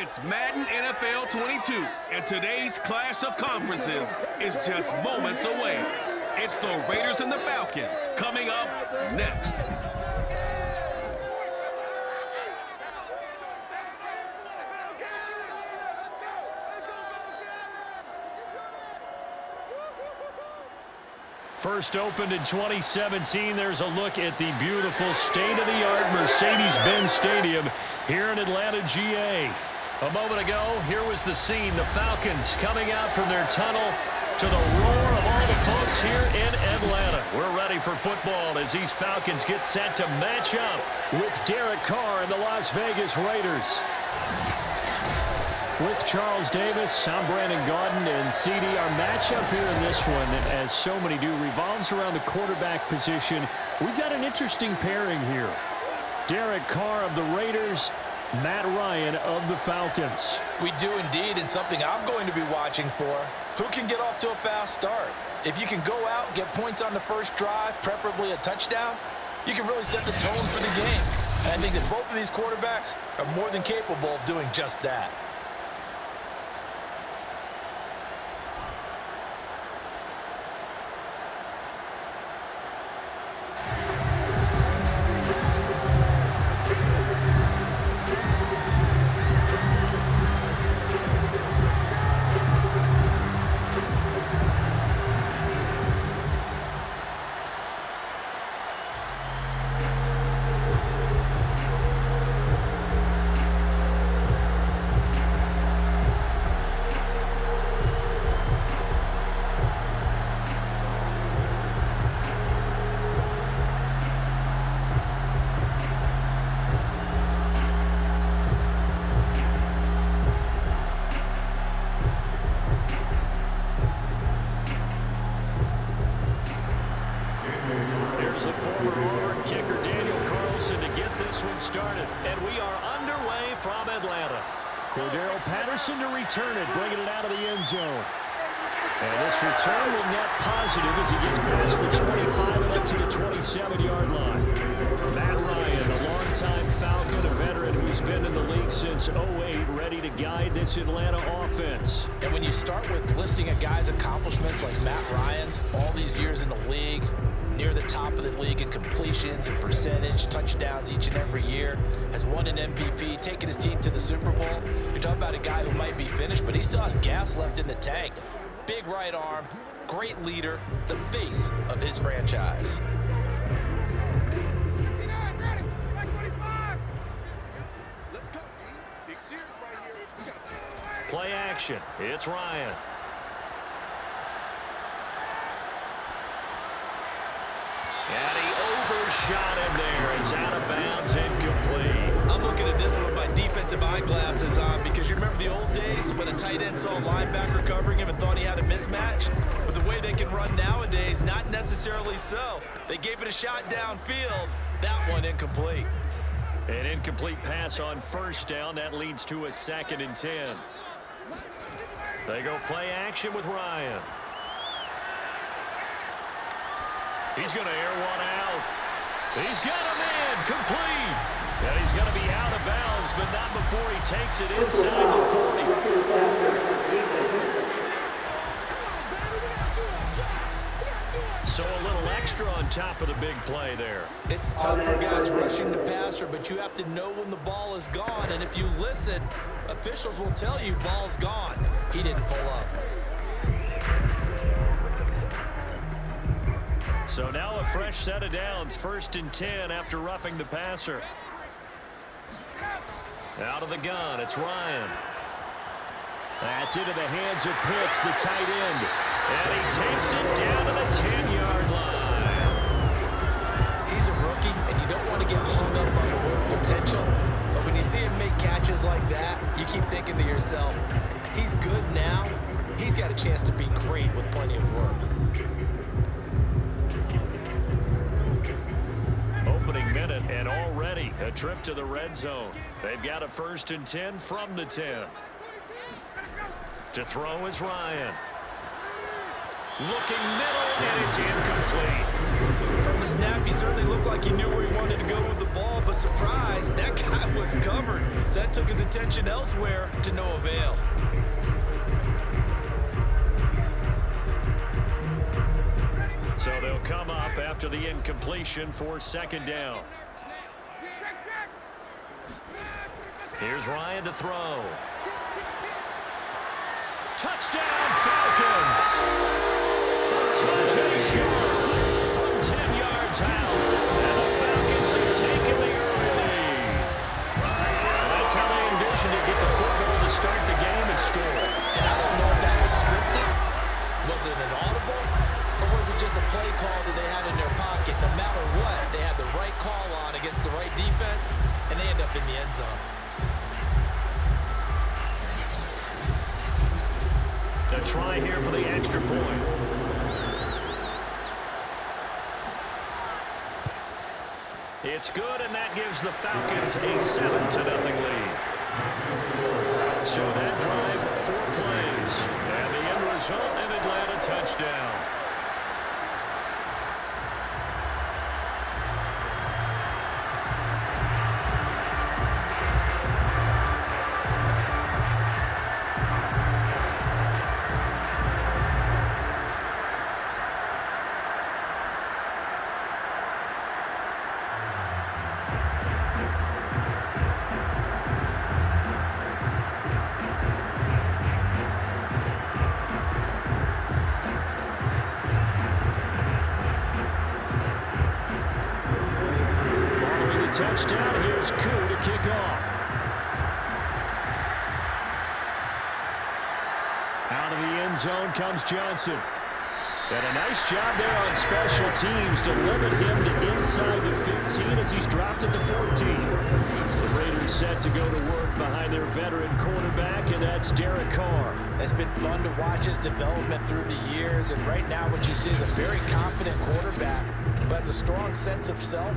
It's Madden NFL 22, and today's clash of conferences is just moments away. It's the Raiders and the Falcons coming up next. First opened in 2017, there's a look at the beautiful state-of-the-art Mercedes-Benz Stadium here in Atlanta, GA. A moment ago, here was the scene. The Falcons coming out from their tunnel to the roar of all the folks here in Atlanta. We're ready for football as these Falcons get set to match up with Derek Carr and the Las Vegas Raiders. With Charles Davis, I'm Brandon Gaudin, and CD, our matchup here in this one, as so many do, revolves around the quarterback position. We've got an interesting pairing here. Derek Carr of the Raiders, Matt Ryan of the Falcons. We do indeed, and something I'm going to be watching for. Who can get off to a fast start? If you can go out, get points on the first drive, preferably a touchdown, you can really set the tone for the game. And I think that both of these quarterbacks are more than capable of doing just that. To return it, bringing it out of the end zone. And this return will net positive as he gets past the 25 and up to the 27-yard line. Matt Ryan, a longtime Falcon, a veteran who's been in the league since '08, ready to guide this Atlanta offense. And when you start with listing a guy's accomplishments like Matt Ryan's, all these years in the league, near the top of the league in completions and percentage, touchdowns each and every year, has won an MVP, taken his team to the Super Bowl. You're talking about a guy who might be finished, but he still has gas left in the tank. Big right arm, great leader, the face of his franchise. Play action. It's Ryan. And he overshot him there. It's out of bounds, incomplete. I'm looking at this one with my defensive eyeglasses on because you remember the old days when a tight end saw a linebacker covering him and thought he had a mismatch? But the way they can run nowadays, not necessarily so. They gave it a shot downfield. That one incomplete. An incomplete pass on first down. That leads to a 2nd and 10. They go play action with Ryan. He's going to air one out. He's got him in, complete. And he's going to be out of bounds, but not before he takes it inside the 40. So a little extra on top of the big play there. It's tough for guys rushing the passer, but you have to know when the ball is gone. And if you listen, officials will tell you ball's gone. He didn't pull up. So now a fresh set of downs, 1st and 10 after roughing the passer. Out of the gun, it's Ryan. That's into the hands of Pitts, the tight end. And he takes it down to the 10-yard line. He's a rookie, and you don't want to get hung up on the word potential. But when you see him make catches like that, you keep thinking to yourself, he's good now. He's got a chance to be great with plenty of work. Opening minute, and already a trip to the red zone. They've got a 1st and 10 from the 10. To throw is Ryan. Looking middle, and it's incomplete. From the snap, he certainly looked like he knew where he wanted to go with the ball, but surprise, that guy was was covered, so that took his attention elsewhere to no avail. So they'll come up after the incompletion for second down. Here's Ryan to throw. Touchdown, Falcons! Touchdown from 10 yards out. And the Falcons have taken the early lead. That's how they envisioned it. Get the football to start the game and score. And I don't know if that was scripted. Was it an audible? Or was it just a play call that they had in their pocket? No matter what, they had the right call on against the right defense, and they end up in the end zone. A try here for the extra point. It's good, and that gives the Falcons a 7-0 lead. So that drive, 4 plays. And the end result, an Atlanta touchdown. Touchdown. Here's Koo to kick off. Out of the end zone comes Johnson. And a nice job there on special teams to limit him to inside the 15 as he's dropped at the 14. The Raiders set to go to work behind their veteran quarterback, and that's Derek Carr. It's been fun to watch his development through the years, and right now what you see is a very confident quarterback who has a strong sense of self,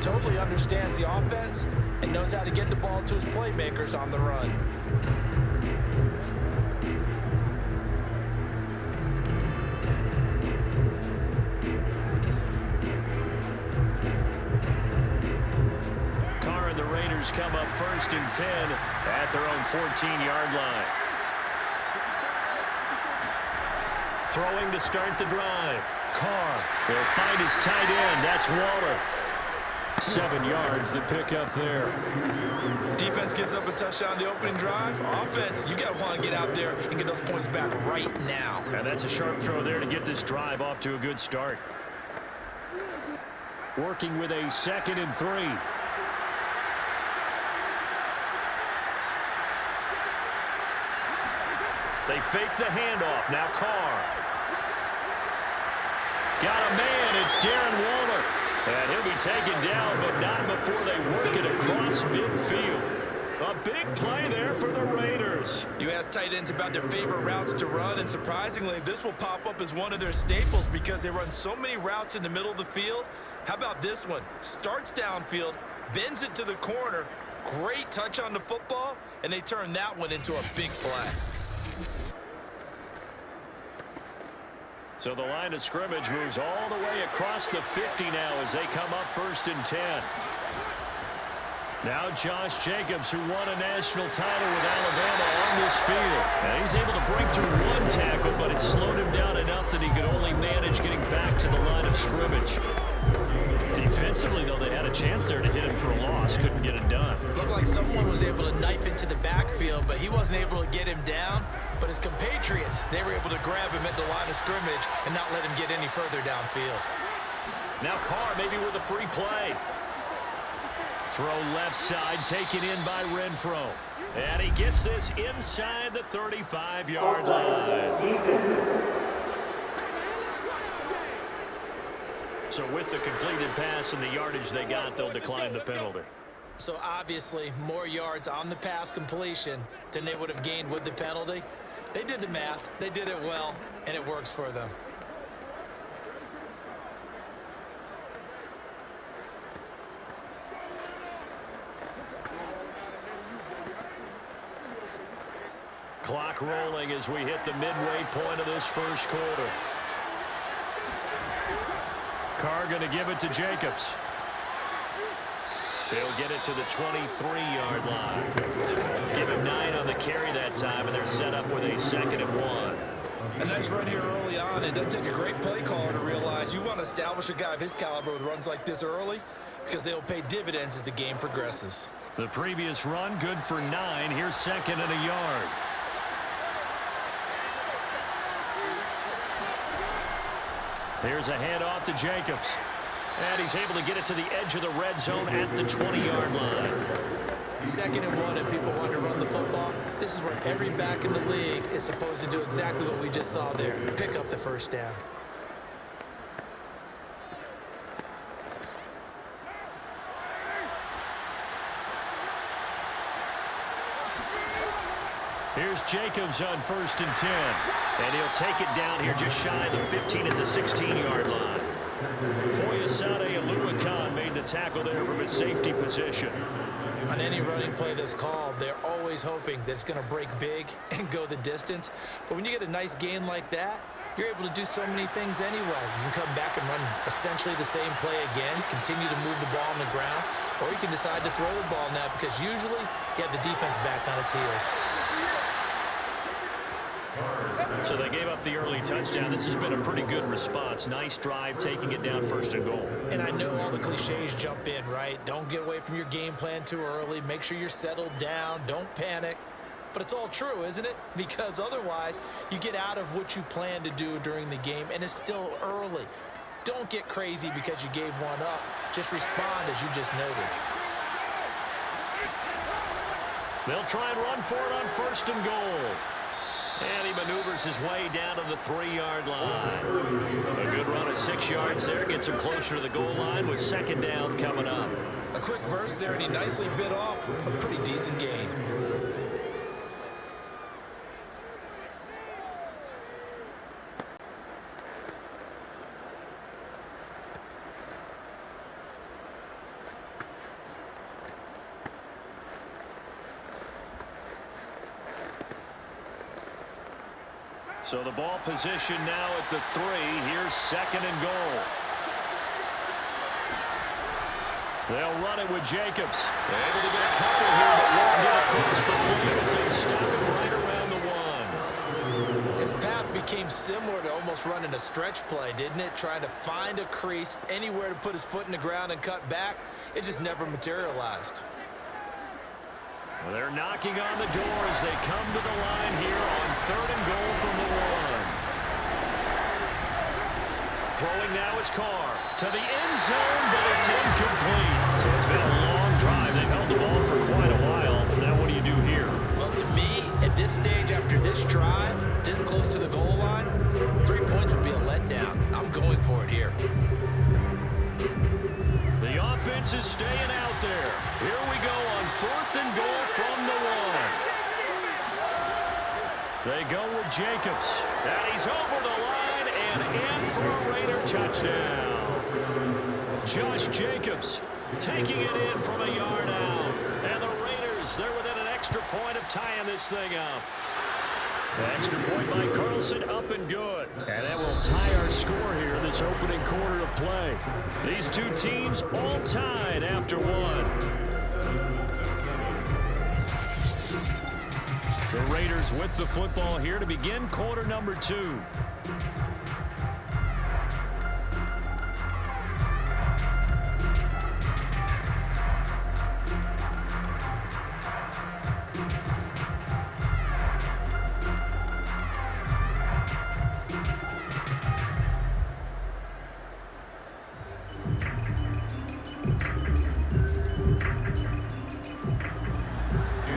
totally understands the offense, and knows how to get the ball to his playmakers on the run. Carr and the Raiders come up 1st and 10 at their own 14-yard line. Throwing to start the drive. Carr will find his tight end. That's Waller. 7 yards, the pickup there. Defense gives up a touchdown the opening drive. Offense, you got to want to get out there and get those points back right now. And that's a sharp throw there to get this drive off to a good start. Working with a 2nd and 3. They fake the handoff. Now Carr. Got a man. It's Darren Waller. And he'll be taken down, but not before they work it across midfield. A big play there for the Raiders. You ask tight ends about their favorite routes to run, and surprisingly, this will pop up as one of their staples because they run so many routes in the middle of the field. How about this one? Starts downfield, bends it to the corner, great touch on the football, and they turn that one into a big play. So the line of scrimmage moves all the way across the 50 now as they come up 1st and 10. Now Josh Jacobs, who won a national title with Alabama on this field. And he's able to break through 1 tackle, but it slowed him down enough that he could only manage getting back to the line of scrimmage. Defensively, though, they had a chance there to hit him for a loss. Couldn't get it done. Looked like someone was able to knife into the backfield, but he wasn't able to get him down. But his compatriots, they were able to grab him at the line of scrimmage and not let him get any further downfield. Now Carr maybe with a free play. Throw left side, taken in by Renfro. And he gets this inside the 35-yard line. So with the completed pass and the yardage they got, they'll decline the penalty. So obviously, more yards on the pass completion than they would have gained with the penalty. They did the math, they did it well, and it works for them. Clock rolling as we hit the midway point of this first quarter. Carr going to give it to Jacobs. They'll get it to the 23-yard line. Give him 9 on the carry that time, and they're set up with a 2nd and 1. A nice run here early on. It doesn't take a great play caller to realize you want to establish a guy of his caliber with runs like this early because they'll pay dividends as the game progresses. The previous run, good for 9. Here's 2nd and a yard. Here's a handoff to Jacobs. And he's able to get it to the edge of the red zone at the 20-yard line. 2nd and 1, and people want to run the football. This is where every back in the league is supposed to do exactly what we just saw there. Pick up the first down. Here's Jacobs on 1st and 10. And he'll take it down here just shy of the 15 at the 16-yard line. Foyesade Aluakan made the tackle there from his safety position. On any running play that's called, they're always hoping that it's going to break big and go the distance. But when you get a nice gain like that, you're able to do so many things anyway. You can come back and run essentially the same play again, continue to move the ball on the ground, or you can decide to throw the ball now because usually you have the defense back on its heels. So they gave up the early touchdown. This has been a pretty good response. Nice drive, taking it down 1st and goal. And I know all the cliches jump in, right? Don't get away from your game plan too early. Make sure you're settled down. Don't panic. But it's all true, isn't it? Because otherwise, you get out of what you plan to do during the game, and it's still early. Don't get crazy because you gave one up. Just respond as you just noted. They'll try and run for it on 1st and goal. And he maneuvers his way down to the 3-yard line. A good run of 6 yards there. Gets him closer to the goal line with 2nd down coming up. A quick burst there, and he nicely bit off a pretty decent gain. So the ball position now at the 3. Here's 2nd and goal. They'll run it with Jacobs. They're able to get a couple here, but won't get across the plate as they stop him right around the 1. His path became similar to almost running a stretch play, didn't it? Trying to find a crease, anywhere to put his foot in the ground and cut back. It just never materialized. Well, they're knocking on the door as they come to the line here on 3rd and goal from the 1. Throwing now is Carr to the end zone, but it's incomplete. So it's been a long drive. They've held the ball for quite a while. Now what do you do here? Well, to me, at this stage, after this drive, this close to the goal line, 3 points would be a letdown. I'm going for it here. The offense is staying out there. Here we go on 4th and goal from the 1. They go with Jacobs. And he's over the line and in for a Raider touchdown. Josh Jacobs taking it in from a yard out. And the Raiders, they're within an extra point of tying this thing up. The extra point by Carlson, up and good. And that will tie our score here in this opening quarter of play. These two teams all tied after 1. The Raiders with the football here to begin quarter number 2.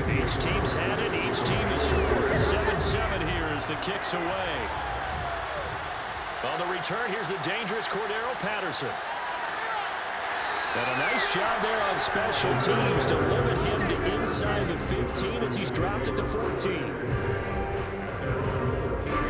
Each team's had it. Each team has scored. 7-7 here as the kick's away. On the return, here's the dangerous Cordero Patterson. And a nice job there on special teams to limit him to inside the 15 as he's dropped at the 14.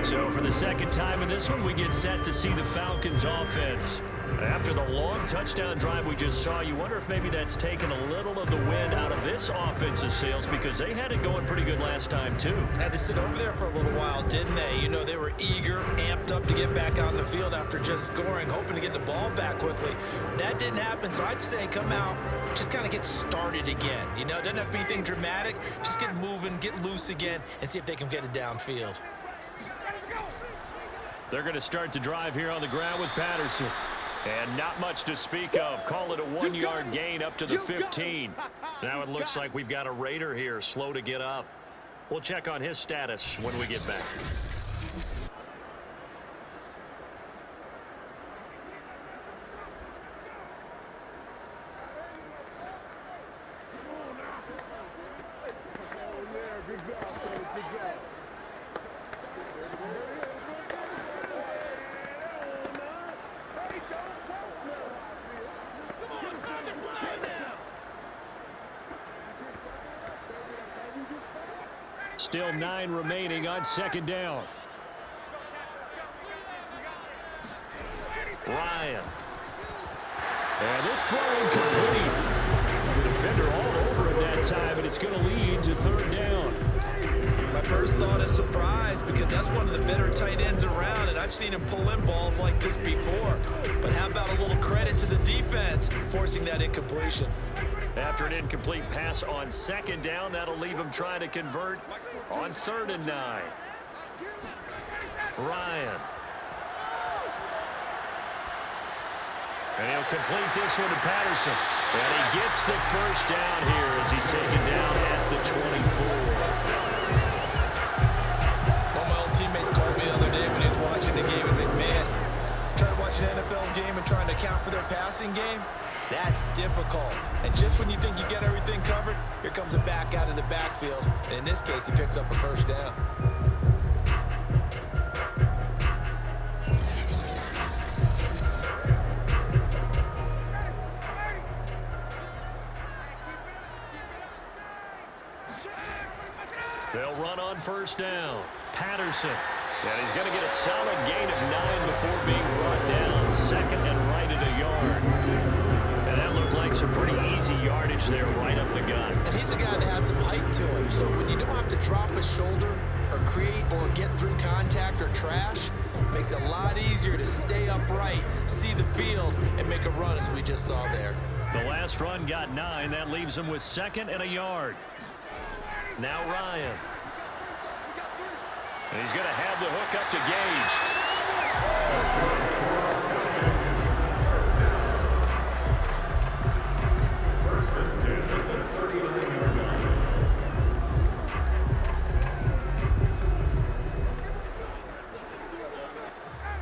So for the second time in this one, we get set to see the Falcons offense After the long touchdown drive we just saw, you wonder if maybe that's taken a little of the wind out of this offensive sails, because they had it going pretty good last time too. Had to sit over there for a little while, didn't they? You know, they were eager, amped up to get back on the field after just scoring, hoping to get the ball back quickly. That didn't happen, so I'd say come out, just kind of get started again. You know, doesn't have to be anything dramatic. Just get moving, get loose again, and see if they can get it downfield. They're going to start the drive here on the ground with Patterson. And not much to speak of. Call it a 1-yard gain up to the 15. Now it looks like we've got a Raider here, slow to get up. We'll check on his status when we get back. Still 9 remaining on second down. Ryan. And this throw incomplete. The defender all over him that time, and it's going to lead to third down. My first thought is surprise, because that's one of the better tight ends around, and I've seen him pull in balls like this before. But how about a little credit to the defense forcing that incompletion? After an incomplete pass on second down, that'll leave him trying to convert on 3rd and 9. Ryan. And he'll complete this one to Patterson. And he gets the first down here as he's taken down at the 24. One of my old teammates called me the other day when he was watching the game. He's like, man, trying to watch an NFL game and trying to account for their passing game, that's difficult. And just when you think you get everything covered, here comes a back out of the backfield. And in this case, he picks up a first down. They'll run on first down. Patterson. And he's going to get a solid gain of 9 before being brought down. 2nd and right at a yard. And that looked like some pretty easy yardage there right up the gut. And he's a guy that has some height to him, so when you don't have to drop a shoulder or create or get through contact or trash, it makes it a lot easier to stay upright, see the field, and make a run as we just saw there. The last run got 9. That leaves him with 2nd and a yard. Now Ryan. And he's going to have the hook up to Gage.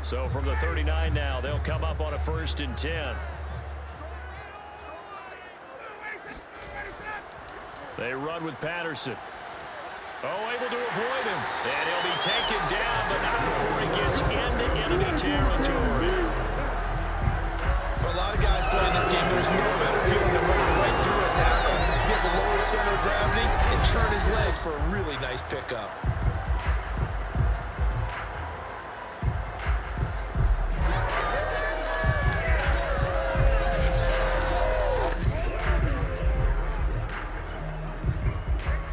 So from the 39 now, they'll come up on a 1st and 10. They run with Patterson. Oh, able to avoid him. And he'll be taken down, but not before he gets into enemy territory. For a lot of guys playing this game, there's no better feeling than running right through a tackle. He's able to lower center of gravity and turn his legs for a really nice pickup.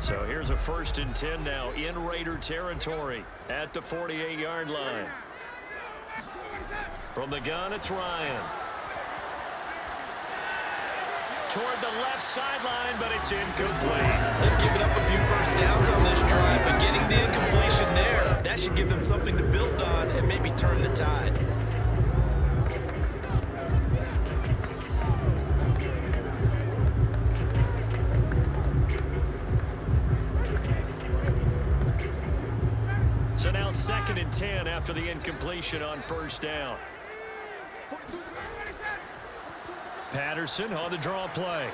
So here's a 1st and 10 now in Raider territory at the 48-yard line. From the gun, it's Ryan. Toward the left sideline, but it's incomplete. They've given up a few first downs on this drive, but getting the incompletion there, that should give them something to build on and maybe turn the tide. So now 2nd and 10 after the incompletion on 1st down. Patterson on the draw play.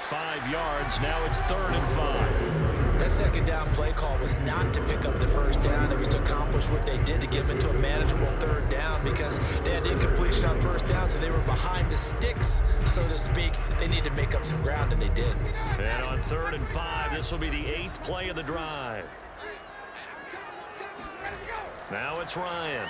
5 yards. Now it's 3rd and 5. That 2nd down play call was not to pick up the first down. It was to accomplish what they did, to get them into a manageable 3rd down, because they had incompletion on 1st down, so they were behind the sticks, so to speak. They needed to make up some ground, and they did. And on 3rd and 5, this will be the 8th play of the drive. Now it's Ryan.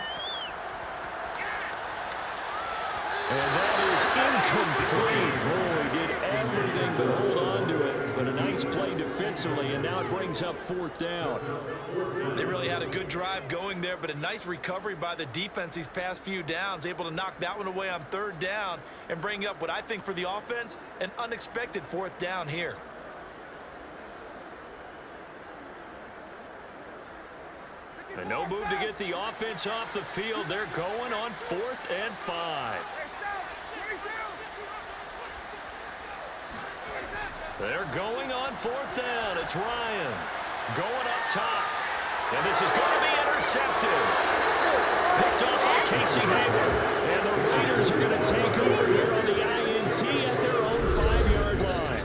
but hold on to it. But a nice play defensively, and now it brings up 4th down. They really had a good drive going there, but a nice recovery by the defense these past few downs, able to knock that one away on 3rd down and bring up what I think for the offense, an unexpected 4th down here. And no move to get the offense off the field. They're going on 4th and 5. They're going on 4th down. It's Ryan going up top. And this is going to be intercepted. Picked off by Casey Hayward. And the Raiders are going to take over here on the INT at their own 5-yard line.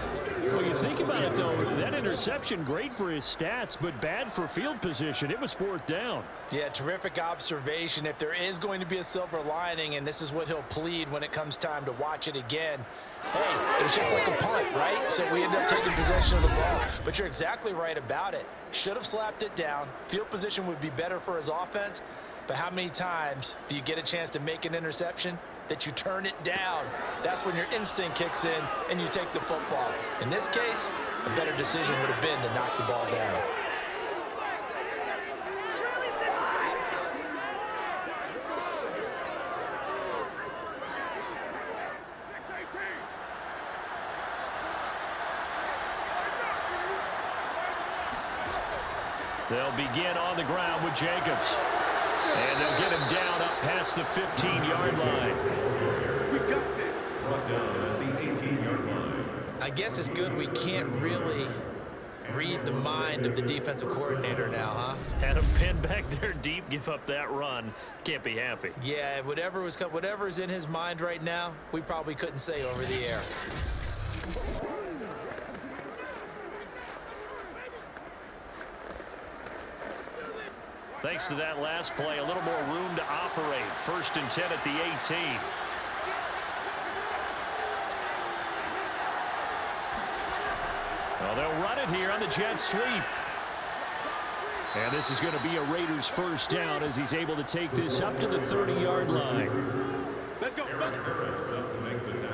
Well, you think about it, though, that interception, great for his stats, but bad for field position. It was 4th down. Yeah, terrific observation. If there is going to be a silver lining, and this is what he'll plead when it comes time to watch it again, hey, it was just like a punt, right? So we end up taking possession of the ball. But you're exactly right about it. Should have slapped it down. Field position would be better for his offense. But how many times do you get a chance to make an interception that you turn it down? That's when your instinct kicks in and you take the football. In this case, a better decision would have been to knock the ball down. They'll begin on the ground with Jacobs. And they'll get him down up past the 15-yard line. We got this. Brought down at the 18-yard line. I guess it's good we can't really read the mind of the defensive coordinator now, huh? Had him pinned back there deep, give up that run. Can't be happy. Yeah, whatever is in his mind right now, we probably couldn't say over the air. Thanks to that last play, a little more room to operate. 1st and 10 at the 18. Well, they'll run it here on the jet sweep. And this is going to be a Raiders 1st down as he's able to take this up to the 30-yard line. Let's go.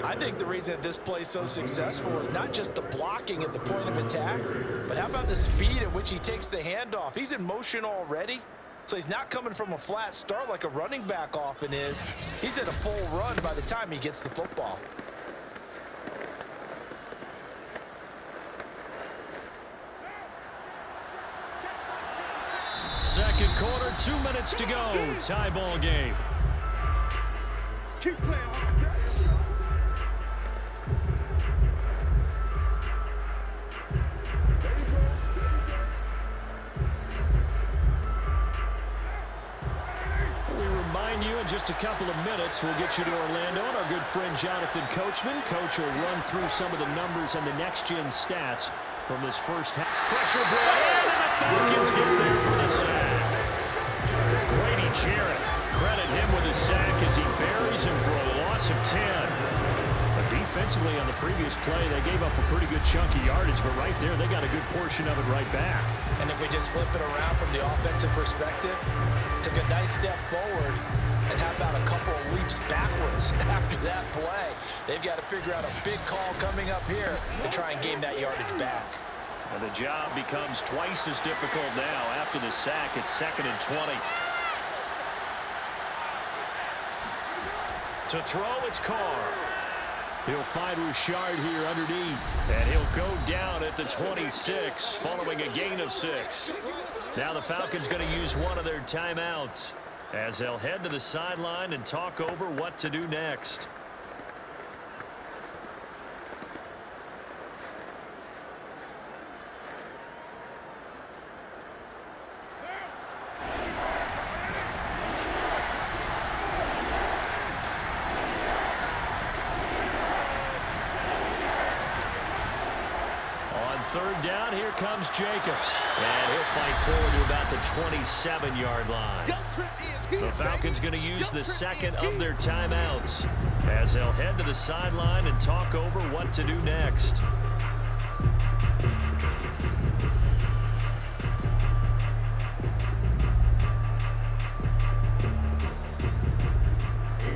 I think the reason this play is so successful is not just the blocking at the point of attack, but how about the speed at which he takes the handoff? He's in motion already, so he's not coming from a flat start like a running back often is. He's in a full run by the time he gets the football. Second quarter, 2 minutes to go. Tie ball game. Keep playing. In just a couple of minutes, we'll get you to Orlando and our good friend Jonathan Coachman. Coach will run through some of the numbers and the next-gen stats from this first half. Pressure brought in, and the Falcons get there for the sack. Grady Jarrett, credit him with a sack as he buries him for a loss of 10. But defensively on the previous play, they gave up a pretty good chunk of yardage, but right there, they got a good portion of it right back. And if we just flip it around from the offensive perspective, took a nice step forward, and how about a couple of leaps backwards after that play? They've got to figure out a big call coming up here to try and gain that yardage back. And the job becomes twice as difficult now. After the sack, it's 2nd and 20. To throw, it's Carr. He'll find Richard here underneath. And he'll go down at the 26, following a gain of 6. Now the Falcons going to use one of their timeouts as they'll head to the sideline and talk over what to do next. Third down, here comes Jacobs. And he'll fight forward to about the 27-yard line. The Falcons going to use the second of their timeouts as they'll head to the sideline and talk over what to do next.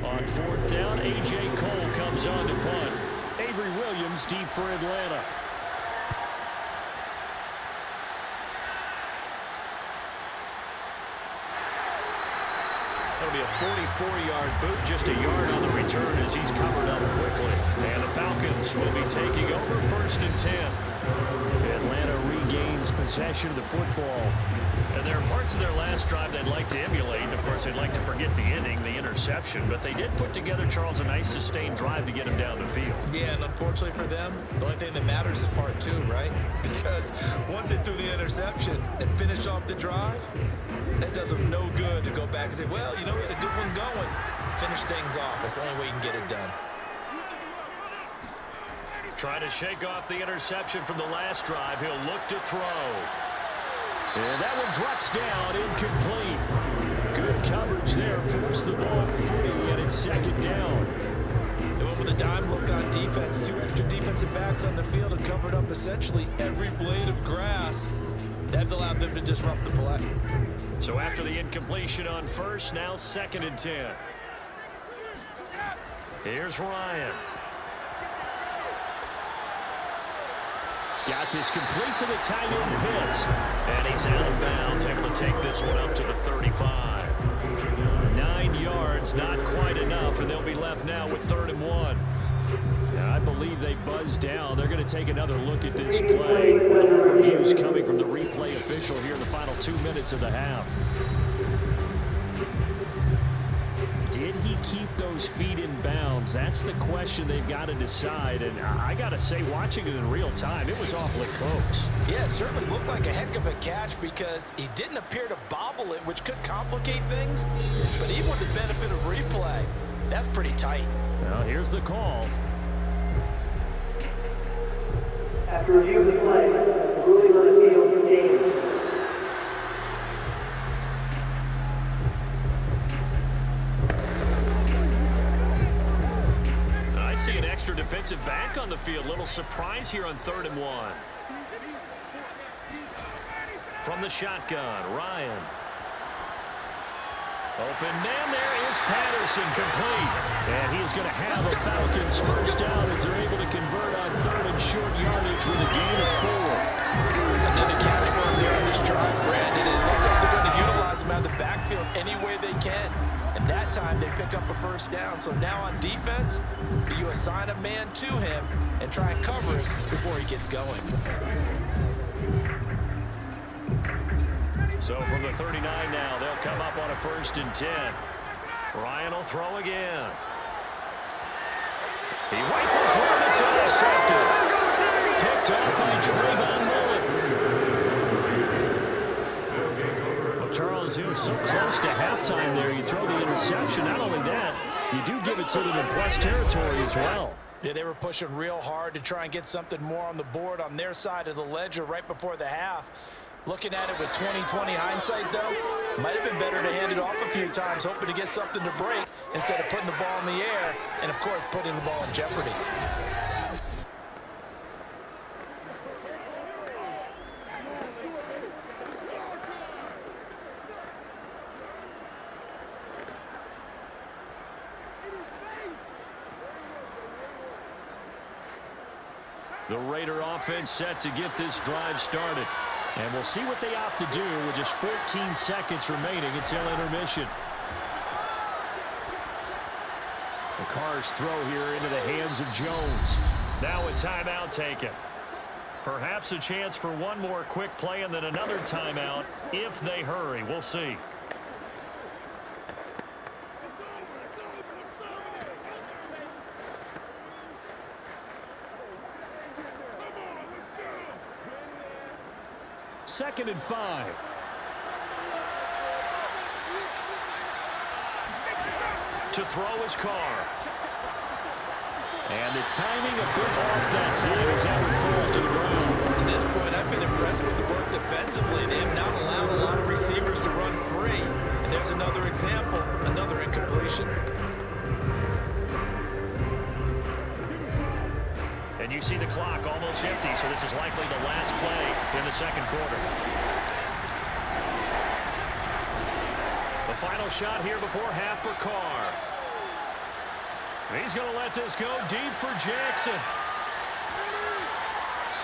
On 4th down, A.J. Cole comes on to punt. Avery Williams comes deep for Atlanta. That'll be a 44-yard boot, just a yard on the return as he's covered up quickly. And the Falcons will be taking over 1st and 10. Atlanta regains possession of the football. And there are parts of their last drive they'd like to emulate. And, of course, they'd like to forget the inning, the interception. But they did put together, Charles, a nice sustained drive to get him down the field. Yeah, and unfortunately for them, the only thing that matters is part 2, right? Because once they threw the interception and finished off the drive, that does them no good to go back and say, well, you know, we had a good one going. Finish things off. That's the only way you can get it done. Trying to shake off the interception from the last drive. He'll look to throw. And that one drops down, incomplete. Good coverage there. Forced the ball free, and it's 2nd down. They went with a dime look on defense. 2 extra defensive backs on the field and covered up essentially every blade of grass. That allowed them to disrupt the play. So after the incompletion on first, now 2nd and 10. Here's Ryan. Got this complete to the tight end Pitts. And he's out of bounds, able to take this one up to the 35. 9 yards, not quite enough, and they'll be left now with 3rd and 1. Now, I believe they buzzed down. They're going to take another look at this play. Reviews coming from the replay official here in the final 2 minutes of the half. Did he keep those feet in bounds? That's the question they've got to decide. And I got to say, watching it in real time, it was awfully close. Yeah, it certainly looked like a heck of a catch because he didn't appear to bobble it, which could complicate things. But even with the benefit of replay, that's pretty tight. Well, here's the call. After review of the play, ruling on the field contains. I see an extra defensive back on the field. Little surprise here on 3rd and 1. From the shotgun, Ryan. Open man, there is Patterson, complete. And he's going to have a Falcons first down as they're able to convert on 3rd and short yardage with a gain of 4. Another catch for him there on this drive, Brandon. It looks like they're going to utilize him out of the backfield any way they can. And that time they pick up a first down. So now on defense, do you assign a man to him and try and cover him before he gets going? So from the 39 now, they'll come up on a 1st and 10. Ryan will throw again. He rifles one that's intercepted. Picked up by Trayvon Mullen. Well, Charles, he was so close to halftime there. You throw the interception. Not only that, you do give it to them in plus territory as well. Yeah, they were pushing real hard to try and get something more on the board on their side of the ledger right before the half. Looking at it with 20/20 hindsight, though, might have been better to hand it off a few times, hoping to get something to break instead of putting the ball in the air and, of course, putting the ball in jeopardy. The Raider offense set to get this drive started. And we'll see what they opt to do with just 14 seconds remaining until intermission. The Cards throw here into the hands of Jones. Now a timeout taken. Perhaps a chance for one more quick play and then another timeout if they hurry. We'll see. Second and 5. To throw his Carr. And the timing a bit off that time as Allen falls to the ground. To this point, I've been impressed with the work defensively. They have not allowed a lot of receivers to run free. And there's another example, another incompletion. And you see the clock almost empty, so this is likely the last play in the second quarter. The final shot here before half for Carr. He's going to let this go deep for Jackson.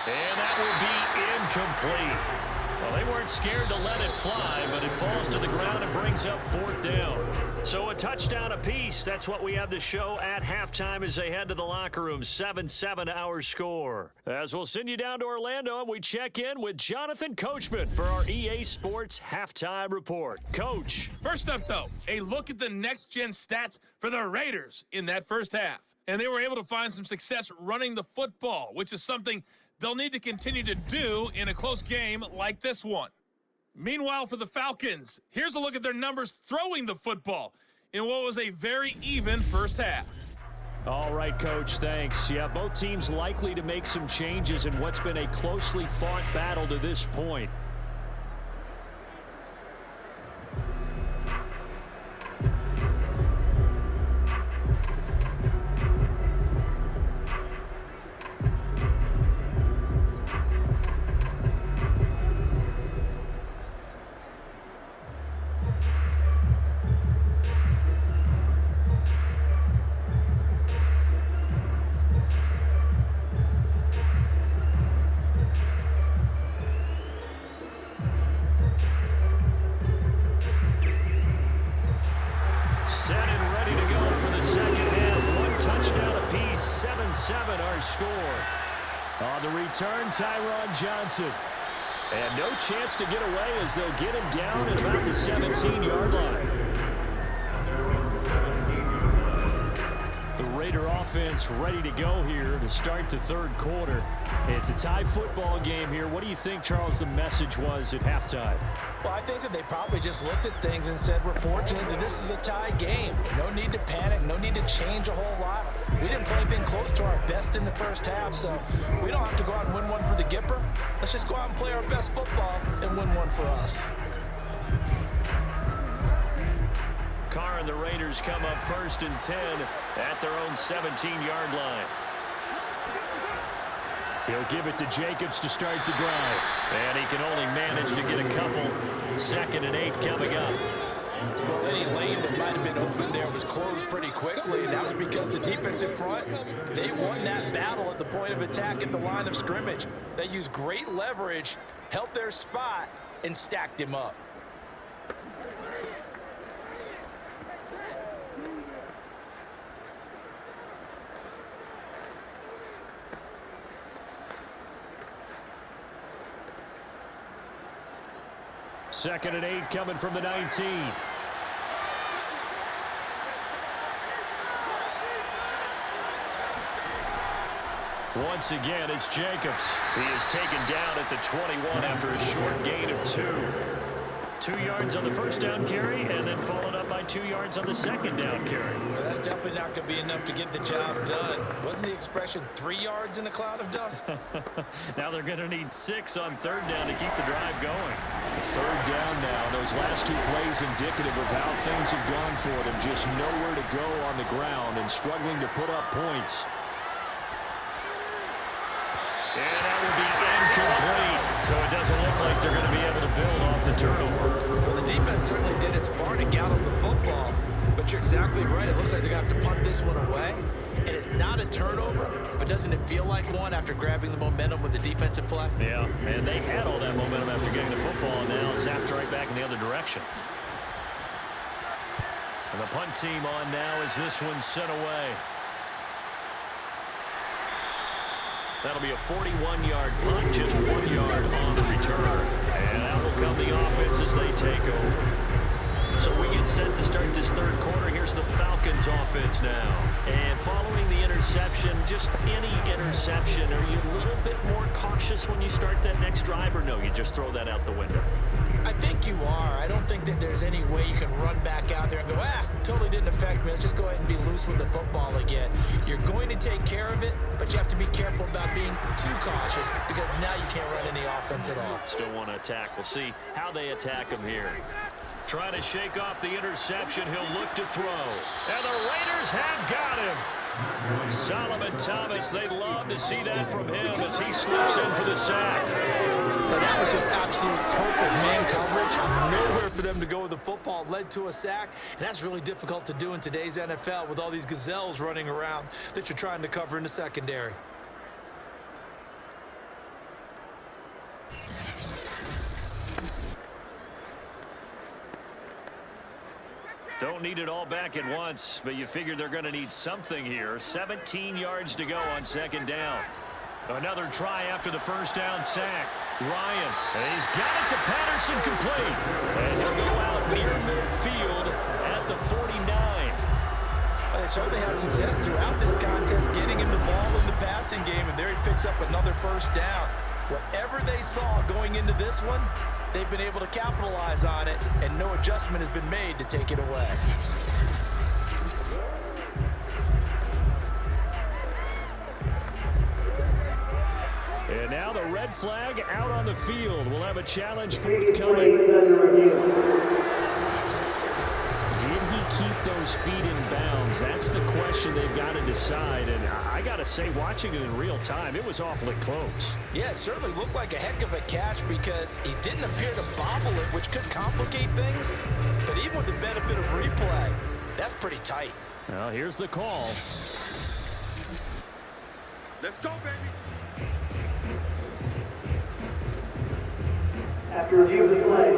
And that will be incomplete. Well, they weren't scared to let it fly, but it falls to the ground and brings up 4th down. So a touchdown apiece. That's what we have to show at halftime as they head to the locker room. 7-7 our score. As we'll send you down to Orlando, and we check in with Jonathan Coachman for our EA Sports Halftime Report. Coach. First up, though, a look at the next-gen stats for the Raiders in that first half. And they were able to find some success running the football, which is something they'll need to continue to do in a close game like this one. Meanwhile, for the Falcons, here's a look at their numbers throwing the football in what was a very even first half. All right, Coach, thanks. Yeah, both teams likely to make some changes in what's been a closely fought battle to this point. Tyron Johnson. And no chance to get away as they'll get him down at about the 17-yard line. The Raider offense ready to go here to start the third quarter. It's a tie football game here. What do you think, Charles, the message was at halftime? Well, I think that they probably just looked at things and said, we're fortunate that this is a tie game. No need to panic, no need to change a whole lot. We didn't play anything close to our best in the first half, so we don't have to go out and win one for the Gipper. Let's just go out and play our best football and win one for us. Carr and the Raiders come up 1st and 10 at their own 17-yard line. He'll give it to Jacobs to start the drive. And he can only manage to get a couple. 2nd and 8 coming up. Well, any lane that might have been open there was closed pretty quickly, and that was because the defensive front, they won that battle at the point of attack at the line of scrimmage. They used great leverage, held their spot, and stacked him up. Second and 8 coming from the 19. Once again, it's Jacobs. He is taken down at the 21 after a short gain of 2. 2 yards on the first down carry, and then followed up by 2 yards on the second down carry. Well, that's definitely not going to be enough to get the job done. Wasn't the expression 3 yards in a cloud of dust? Now they're going to need 6 on 3rd down to keep the drive going. 3rd down now. Those last 2 plays indicative of how things have gone for them. Just nowhere to go on the ground and struggling to put up points. And that will be incomplete. So it doesn't look like they're going to be able to build off the turnover. Well, the defense certainly did its part to gallop the football. But you're exactly right. It looks like they're going to have to punt this one away. And it's not a turnover, but doesn't it feel like one after grabbing the momentum with the defensive play? Yeah, and they had all that momentum after getting the football, and now zapped right back in the other direction. And the punt team on now as this one's sent away. That'll be a 41-yard punt, just 1 yard on the return. And that will come the offense as they take over. So we get set to start this third quarter. Here's the Falcons offense now. And following the interception, just any interception, are you a little bit more cautious when you start that next drive, or no, you just throw that out the window? I think you are. I don't think that there's any way you can run back out there and go, totally didn't affect me. Let's just go ahead and be loose with the football again. You're going to take care of it, but you have to be careful about being too cautious because now you can't run any offense at all. Still want to attack. We'll see how they attack him here. Trying to shake off the interception. He'll look to throw. And the Raiders have got him. Solomon Thomas, they'd love to see that from him as he slips in for the sack. But that was just absolute perfect man coverage. Nowhere for them to go with the football. Led to a sack. And that's really difficult to do in today's NFL with all these gazelles running around that you're trying to cover in the secondary. Don't need it all back at once, but you figure they're going to need something here. 17 yards to go on second down. Another try after the first down sack. Ryan, and he's got it to Patterson, complete. And he'll go out near midfield at the 49. Well, they certainly had success throughout this contest, getting him the ball in the passing game, and there he picks up another first down. Whatever they saw going into this one, they've been able to capitalize on it, and no adjustment has been made to take it away. And now the red flag out on the field. We'll have a challenge forthcoming. Did he keep those feet in bounds? That's the question they've got to decide. And I got to say, watching it in real time, it was awfully close. Yeah, it certainly looked like a heck of a catch because he didn't appear to bobble it, which could complicate things. But even with the benefit of replay, that's pretty tight. Well, here's the call. Let's go, baby. After review of the play,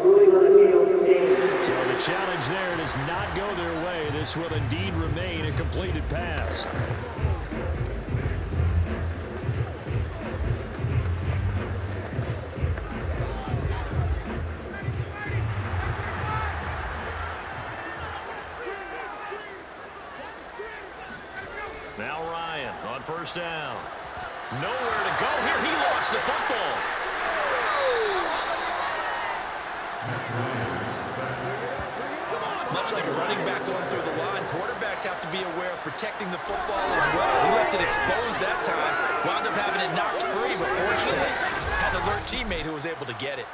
ruling on the field standing. So the challenge there does not go their way. This will indeed remain a completed pass. Now Ryan on first down. Nowhere to go here. He lost the football. Much like a running back going through the line, quarterbacks have to be aware of protecting the football as well. He left it exposed that time, wound up having it knocked free, but fortunately had an alert teammate who was able to get it.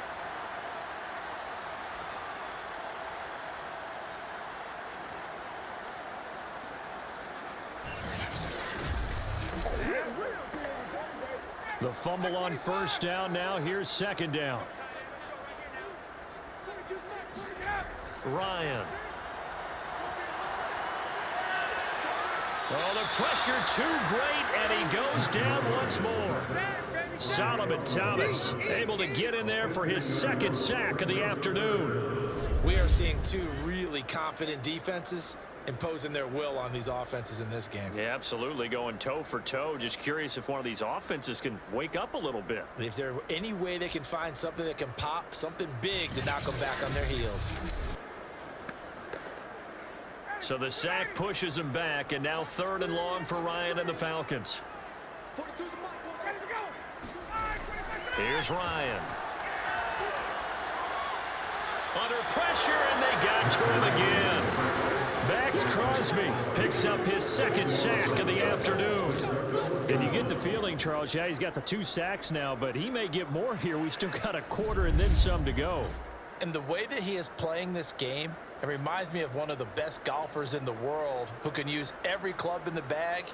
The fumble on first down. Now here's second down. Ryan. Oh, the pressure too great, and he goes down once more. Solomon Thomas able to get in there for his second sack of the afternoon. We are seeing two really confident defenses imposing their will on these offenses in this game. Yeah, absolutely, going toe for toe. Just curious if one of these offenses can wake up a little bit. If there's any way they can find something that can pop, something big to knock them back on their heels. So the sack pushes him back, and now 3rd and long for Ryan and the Falcons. Here's Ryan. Under pressure, and they got to him again. Max Crosby picks up his second sack of the afternoon. And you get the feeling, Charles, yeah, he's got the 2 sacks now, but he may get more here. We still got a quarter and then some to go. And the way that he is playing this game, it reminds me of one of the best golfers in the world who can use every club in the bag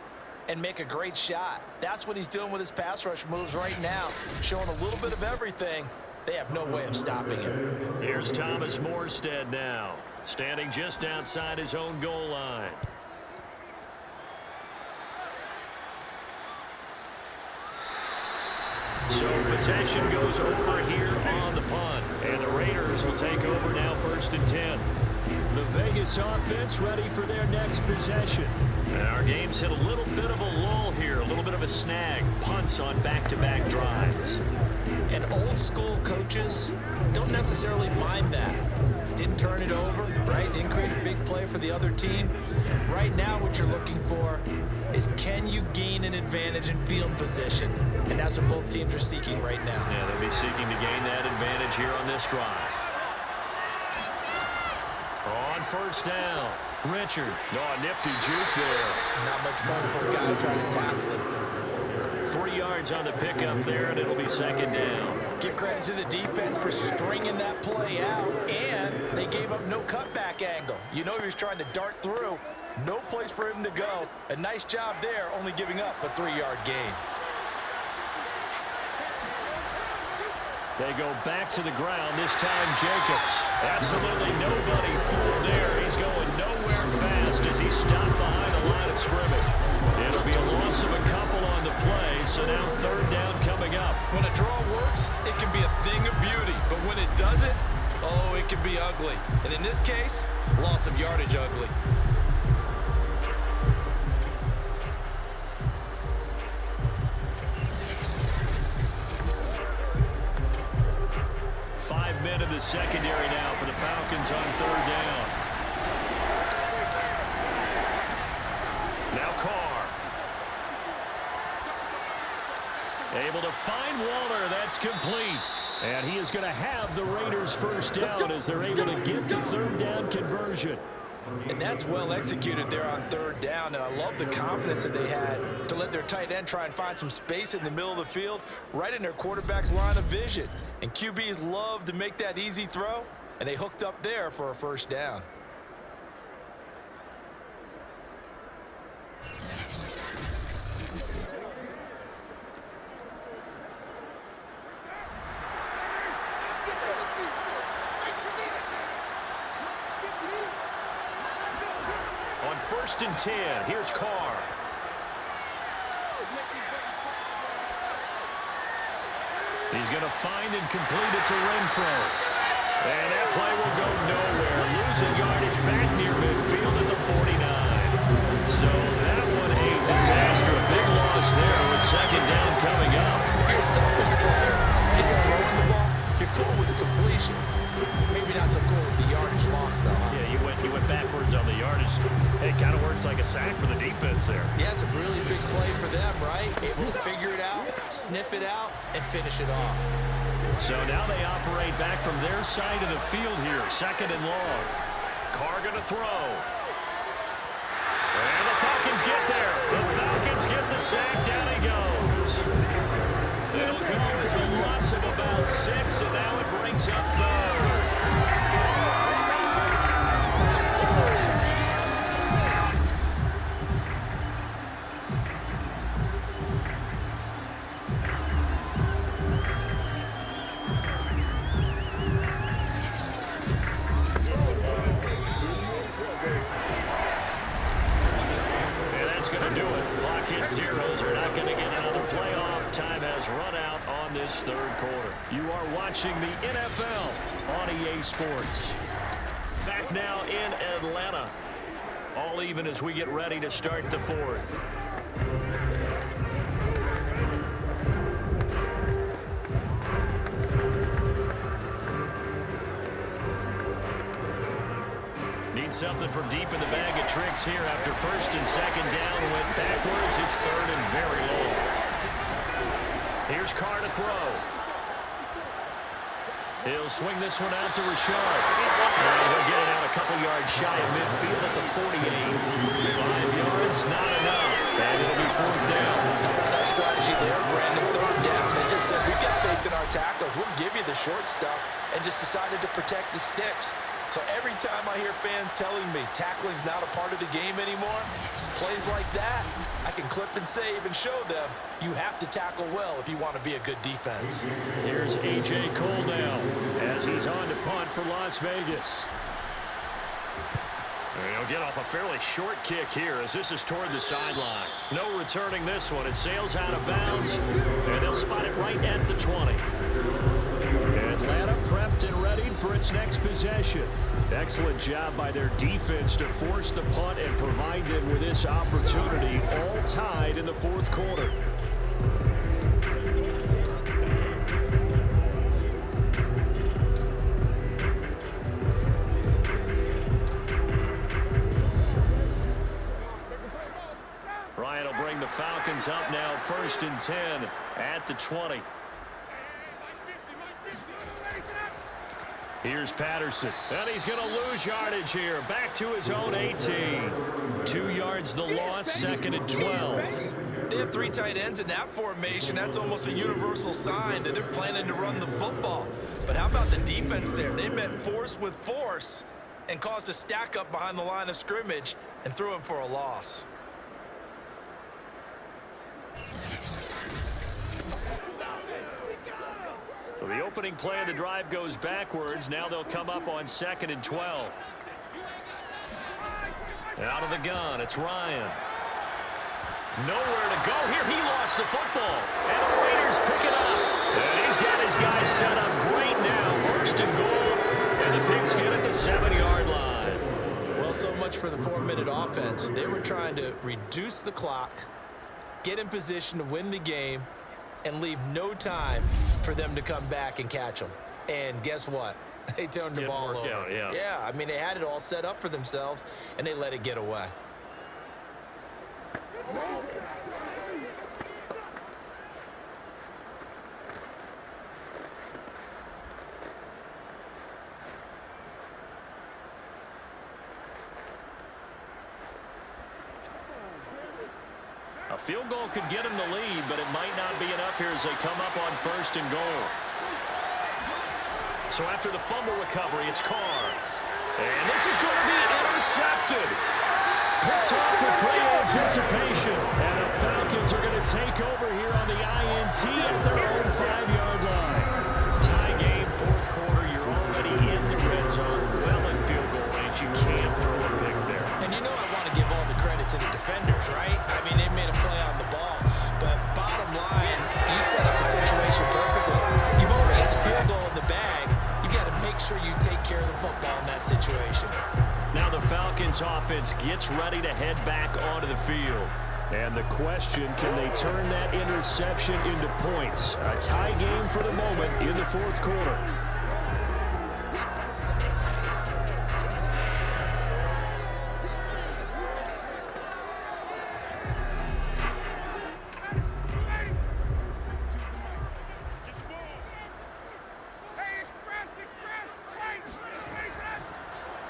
and make a great shot. That's what he's doing with his pass rush moves right now, showing a little bit of everything. They have no way of stopping him. Here's Thomas Morstead now, standing just outside his own goal line. So possession goes over here on the punt, and the Raiders will take over now 1st and 10. The Vegas offense ready for their next possession. And our game's hit a little bit of a lull here, a little bit of a snag. Punts on back-to-back drives. And old school coaches don't necessarily mind that. Didn't turn it over, right? Didn't create a big play for the other team. Right now what you're looking for is, can you gain an advantage in field position? And that's what both teams are seeking right now. Yeah, they'll be seeking to gain that advantage here on this drive. On first down, Richard. Oh, nifty juke there. Not much fun for a guy trying to tackle him. 3 yards on the pickup there, and it'll be second down. Give credit to the defense for stringing that play out, and they gave up no cutback angle. You know he was trying to dart through. No place for him to go. A nice job there, only giving up a 3-yard gain. They go back to the ground, this time Jacobs. Absolutely nobody fooled there. He's going nowhere fast as he's stopped behind the line of scrimmage. It'll be a loss of a couple on the play, so now 3rd down coming up. When a draw works, it can be a thing of beauty, but when it doesn't, Oh, it can be ugly. And in this case, loss of yardage ugly. Five men in the secondary now for the Falcons on third down. Now Carr. Able to find Waller. That's complete. And he is going to have the Raiders first down as they're able to get the third down conversion. And that's well executed there on third down. And I love the confidence that they had to let their tight end try and find some space in the middle of the field, right in their quarterback's line of vision. And QBs love to make that easy throw, and they hooked up there for a first down. On 1st and 10, here's Carr. He's going to find and complete it to Renfro. And that play will go nowhere. Losing yardage back near midfield at the 49. So that one a disaster. A big loss there with second down coming up. If you're a selfish player and you're throwing the ball, you're cool with the completion. Maybe not so cool with the yardage loss, though. Huh? Yeah, you went backwards on the yardage. Hey, it kind of works like a sack for the defense there. Yeah, it's a really big play for them, right? Able to figure it out, sniff it out, and finish it off. So now they operate back from their side of the field here, second and long. Carr going to throw. And the Falcons get there. The Falcons get the sack. Down he goes. It'll go as a loss of about 6, and now it brings up third. Zeros are not going to get another playoff. Time has run out on this third quarter. You are watching the NFL on EA Sports. Back now in Atlanta. All even as we get ready to start the fourth. Something from deep in the bag of tricks here after 1st and 2nd down. Went backwards. It's 3rd and very long. Here's Carr to throw. He'll swing this one out to Rashard. And he'll get it out a couple yards shy of midfield at the 48. 5 yards, not enough. And it'll be 4th down. That strategy there, Brandon, 3rd down. They just said, we've got faith in our tackles. We'll give you the short stuff, and just decided to protect the sticks. So every time I hear fans telling me tackling's not a part of the game anymore, plays like that, I can clip and save and show them you have to tackle well if you want to be a good defense. Here's A.J. Cole now as he's on to punt for Las Vegas. And he'll get off a fairly short kick here as this is toward the sideline. No returning this one. It sails out of bounds, and they'll spot it right at the 20. Atlanta prepped and ready for its next possession. Excellent job by their defense to force the punt and provide them with this opportunity, all tied in the 4th quarter. Ryan will bring the Falcons up now, 1st and 10 at the 20. Here's Patterson, and he's going to lose yardage here. Back to his own 18. 2 yards the loss, 2nd and 12. They have 3 tight ends in that formation. That's almost a universal sign that they're planning to run the football. But how about the defense there? They met force with force and caused a stack up behind the line of scrimmage and threw him for a loss. So the opening play of the drive goes backwards. Now they'll come up on 2nd and 12. Out of the gun, it's Ryan. Nowhere to go here. He lost the football. And the Raiders pick it up. And he's got his guys set up great now. 1st and goal get at the 7-yard line. Well, so much for the 4-minute offense. They were trying to reduce the clock, get in position to win the game, and leave no time for them to come back and catch them. And guess what? They turned the ball over. Yeah, I mean, they had it all set up for themselves, and they let it get away. A field goal could get them the lead, but it might not be enough here as they come up on 1st and goal. So after the fumble recovery, it's Carr. And this is going to be intercepted. Picked off with great anticipation. And the Falcons are going to take over here on the INT at their own 5-yard line. Tie game, 4th quarter. You're already in the red zone, well in field goal range. You can't throw a pick there. And you know I want to give all the credit to the defenders, right? I mean, they made a play on the ball. But bottom line, you set up the situation perfectly. You've already got the field goal in the bag. You got to make sure you take care of the football in that situation. Now the Falcons offense gets ready to head back onto the field. And the question, can they turn that interception into points? A tie game for the moment in the 4th quarter.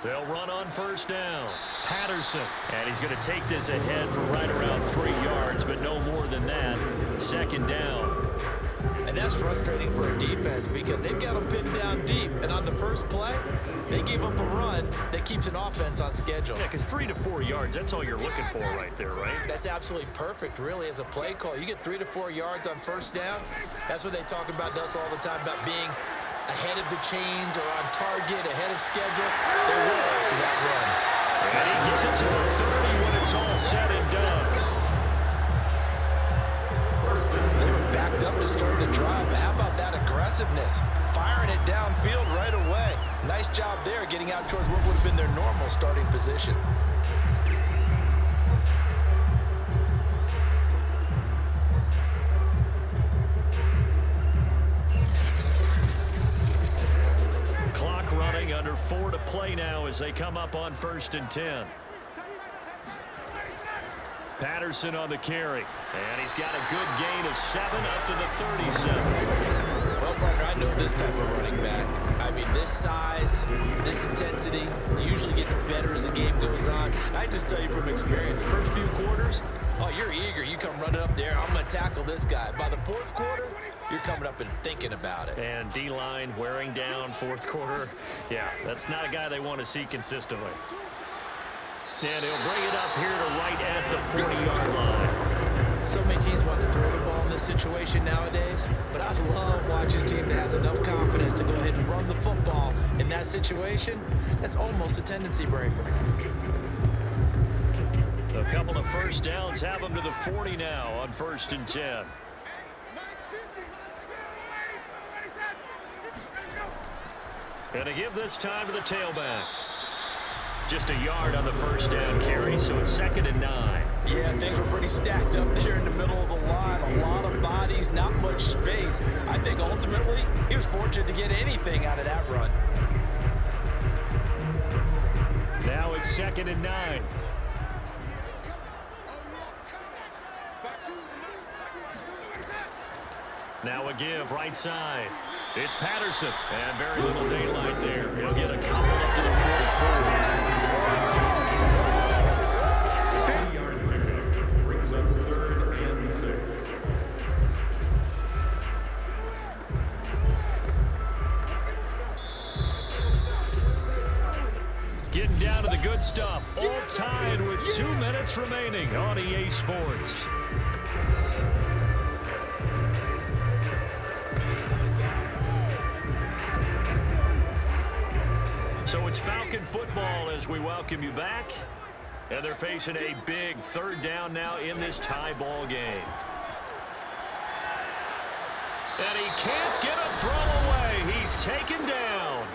They'll run on 1st down. Patterson. And he's going to take this ahead for right around 3 yards, but no more than that. 2nd down. And that's frustrating for a defense because they've got them pinned down deep. And on the first play, they gave up a run that keeps an offense on schedule. Yeah, because 3 to 4 yards, that's all you're looking for right there, right? That's absolutely perfect, really, as a play call. You get 3 to 4 yards on 1st down. That's what they talk about us all the time, about being ahead of the chains or on target, ahead of schedule. They will after that run. And he gets it to the 30 when it's all said and done. They were backed up to start the drive, but how about that aggressiveness? Firing it downfield right away. Nice job there, getting out towards what would have been their normal starting position. Clock running, under 4 to play now as they come up on 1st and 10. Patterson on the carry. And he's got a good gain of 7 up to the 37. Well, partner, I know this type of running back. I mean, this size, this intensity usually gets better as the game goes on. I just tell you from experience, the first few quarters, oh, you're eager. You come running up there. I'm going to tackle this guy. By the 4th quarter, you're coming up and thinking about it. And D-line wearing down 4th quarter. Yeah, that's not a guy they want to see consistently. And he'll bring it up here to right at the 40-yard line. So many teams want to throw the ball in this situation nowadays, but I love watching a team that has enough confidence to go ahead and run the football in that situation. That's almost a tendency breaker. A couple of 1st downs have them to the 40 now on 1st and 10. And to give this time to the tailback. Just a yard on the 1st down carry, so it's 2nd and 9. Yeah, things were pretty stacked up there in the middle of the line. A lot of bodies, not much space. I think ultimately he was fortunate to get anything out of that run. Now it's 2nd and 9. Now a give right side. It's Patterson, and very little daylight there. He'll get a couple up to the 44. Brings up 3rd and 6. Getting down to the good stuff. All tied with 2 minutes remaining on EA Sports. So it's Falcon football as we welcome you back. And they're facing a big 3rd down now in this tie ball game. And he can't get a throw away. He's taken down.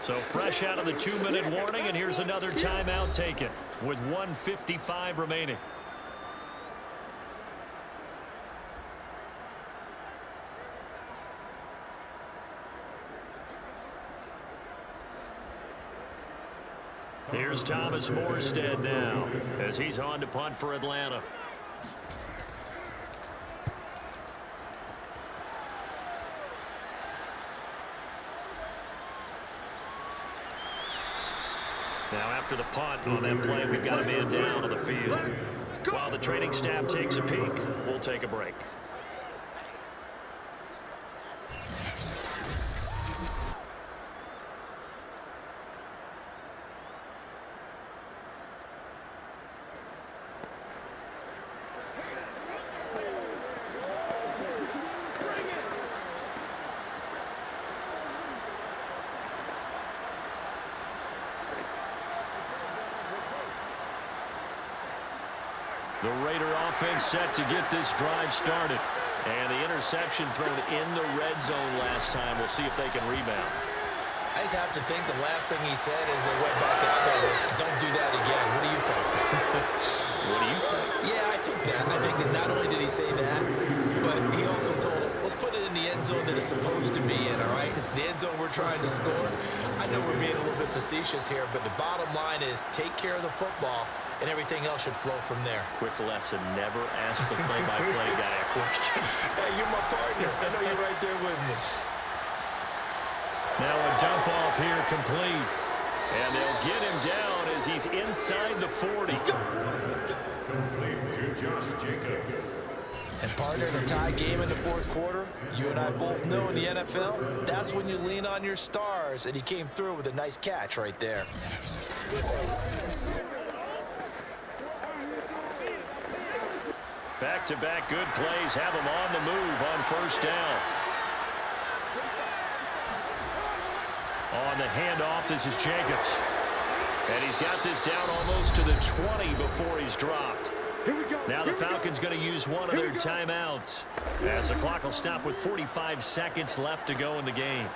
So So fresh out of the 2-minute warning, and here's another timeout taken with 1:55 remaining. Here's Thomas Morstead now as he's on to punt for Atlanta. Now after the punt on that play, we've got a man down on the field. While the training staff takes a peek, we'll take a break. The Raider offense set to get this drive started. And the interception thrown in the red zone last time. We'll see if they can rebound. I just have to think the last thing he said as they went back out there was, don't do that again. What do you think? What do you think? Yeah, I think that. I think that not only did he say that, but he also told him, let's put it in the end zone that it's supposed to be in, all right? The end zone we're trying to score. I know we're being a little bit facetious here, but the bottom line is take care of the football, and everything else should flow from there. Quick lesson, never ask the play-by-play guy a question. Hey, you're my partner. I know you're right there with me. Now a dump off here complete. And they'll get him down as he's inside the 40. Complete to Josh Jacobs. And partner, in a tie game in the fourth quarter, you and I both know in the NFL, that's when you lean on your stars, and he came through with a nice catch right there. Back-to-back good plays have him on the move on first down. On the handoff, this is Jacobs. And he's got this down almost to the 20 before he's dropped. Now the Falcons going to use one of their timeouts as the clock will stop with 45 seconds left to go in the game.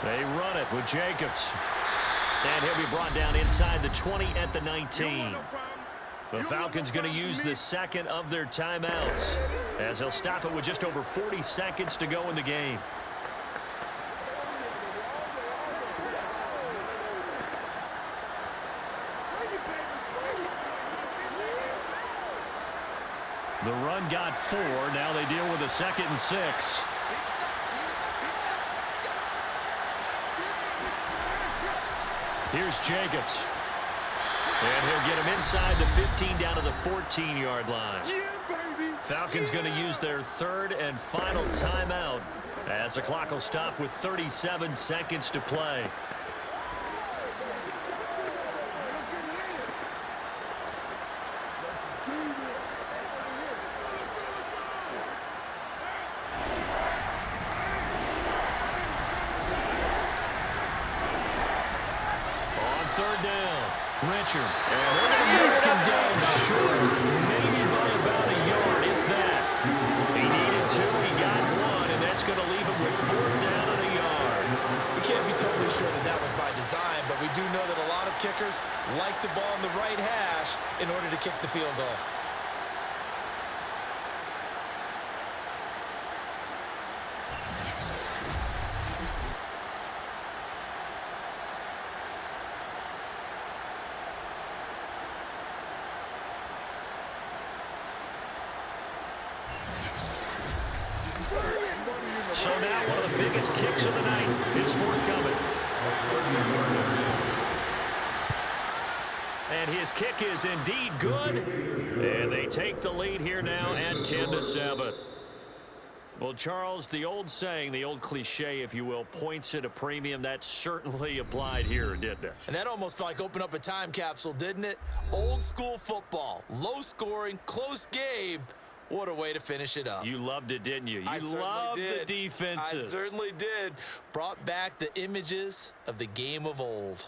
They run it with Jacobs. And he'll be brought down inside the 20 at the 19. The Falcons going to use the second of their timeouts as they'll stop it with just over 40 seconds to go in the game. The run got 4. Now they deal with a 2nd and 6. Here's Jacobs. And he'll get him inside the 15 down to the 14-yard line. Falcons going to use their third and final timeout as the clock will stop with 37 seconds to play. Richard. And they're going to mark him down short, maybe by about a yard, if that. He needed 2, he got 1, and that's going to leave him with 4th down and a yard. We can't be totally sure that that was by design, but we do know that a lot of kickers like the ball in the right hash in order to kick the field goal. So now one of the biggest kicks of the night is forthcoming. And his kick is indeed good. And they take the lead here now at 10-7. Well, Charles, the old saying, the old cliche, if you will, points at a premium. That certainly applied here, didn't it? And that almost felt like open up a time capsule, didn't it? Old school football, low scoring, close game. What a way to finish it up. You loved it, didn't you? I You certainly loved the did. defenses. I certainly did. Brought back the images of the game of old.